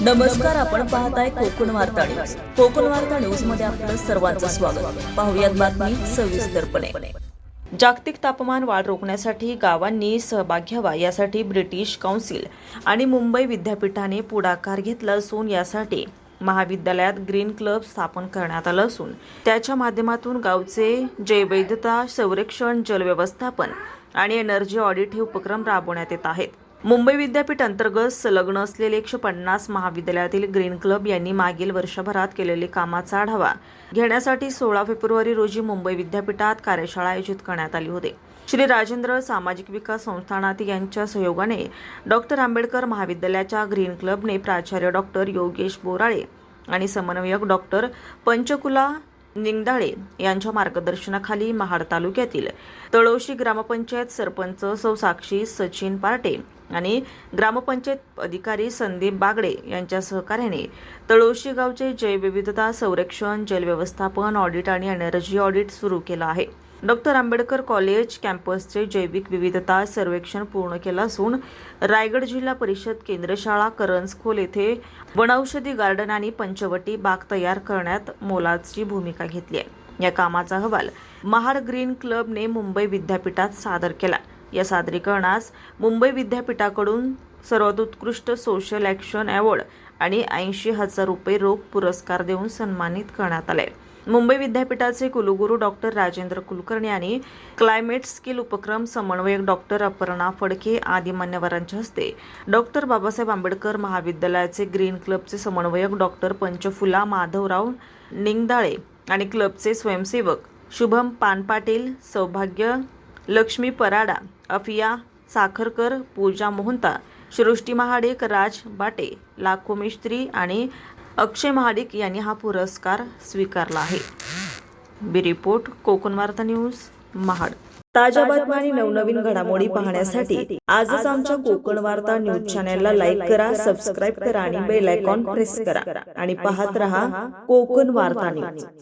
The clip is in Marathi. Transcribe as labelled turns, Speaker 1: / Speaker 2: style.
Speaker 1: नमस्कार, आपण पाहताय कोकण वार्ता न्यूज. कोकण वार्ता न्यूज मध्ये आपलं सर्वांचं स्वागत. पाहुयात बातमी सविस्तरपणे. जागतिक तापमान वाढ रोखण्यासाठी गावांनी सहभाग घ्यावा यासाठी ब्रिटिश काउन्सिल आणि मुंबई विद्यापीठाने पुढाकार घेतला असून यासाठी महाविद्यालयात ग्रीन क्लब स्थापन करण्यात आलं असून त्याच्या माध्यमातून गावचे जैवविविधता संरक्षण, जल व्यवस्थापन आणि एनर्जी ऑडिट हे उपक्रम राबवण्यात येत आहेत. मुंबई विद्यापीठ अंतर्गत संलग्न असलेले 150 महाविद्यालयातील ग्रीन क्लब यांनी मागील वर्षभरात केलेले कामाचा आढावा घेण्यासाठी 16 फेब्रुवारी रोजी मुंबई विद्यापीठात कार्यशाळा आयोजित करण्यात आली होती. श्री राजेंद्र सामाजिक विकास संस्थानात यांच्या सहयोगाने डॉक्टर आंबेडकर महाविद्यालयाच्या ग्रीन क्लबने प्राचार्य डॉक्टर योगेश बोराळे आणि समन्वयक डॉक्टर पंचकुला निंगदाळे यांच्या मार्गदर्शनाखाली महाड तालुक्यातील तळोशी ग्रामपंचायत सरपंच सौ साक्षी सचिन पार्टे आणि ग्रामपंचायत अधिकारी संदीप बागडे यांच्या सहकार्याने तळोशी गावचे जैवविविधता संरक्षण, जल व्यवस्थापन ऑडिट आणि एनर्जी ऑडिट सुरू केलं आहे. डॉक्टर आंबेडकर कॉलेज कॅम्पसचे जैविक विविधता सर्वेक्षण पूर्ण केलं असून रायगड जिल्हा परिषद केंद्रशाळा करंजखोल येथे वनौषधी गार्डन आणि पंचवटी बाग तयार करण्यात मोलाची भूमिका घेतली आहे. या कामाचा अहवाल महाड ग्रीन क्लबने मुंबई विद्यापीठात सादर केला. या सादरीकरणास मुंबई विद्यापीठाकडून सर्वात उत्कृष्ट सोशल ॲक्शन अवॉर्ड आणि 80,000 रुपये रोख पुरस्कार देऊन सन्मानित करण्यात आले. मुंबई विद्यापीठाचे कुलगुरू डॉक्टर राजेंद्र कुलकर्णी आणि क्लायमेट स्किल उपक्रम समन्वयक डॉक्टर अपर्णा फडके आदी मान्यवरांच्या हस्ते डॉक्टर बाबासाहेब आंबेडकर महाविद्यालयाचे ग्रीन क्लबचे समन्वयक डॉक्टर पंचफुला माधवराव निंगदाळे आणि क्लबचे स्वयंसेवक शुभम पानपाटील, सौभाग्य लक्ष्मी पराडा, अफिया साखरकर, पूजा मोहंता, सृष्टी महाडिक, राज बाटे, लाखो मिस्त्री आणि अक्षय महाडिक यांनी हा पुरस्कार स्वीकारला आहे. रिपोर्ट कोकण वार्ता न्यूज, महाड. ताज्या बातम्या आणि नवनवीन घडामोडी पाहण्यासाठी आजच आमच्या कोकण वार्ता न्यूज चॅनलला लाईक करा, सबस्क्राईब करा आणि बेल आयकॉन प्रेस करा आणि पाहत रहा कोकण वार्ता न्यूज.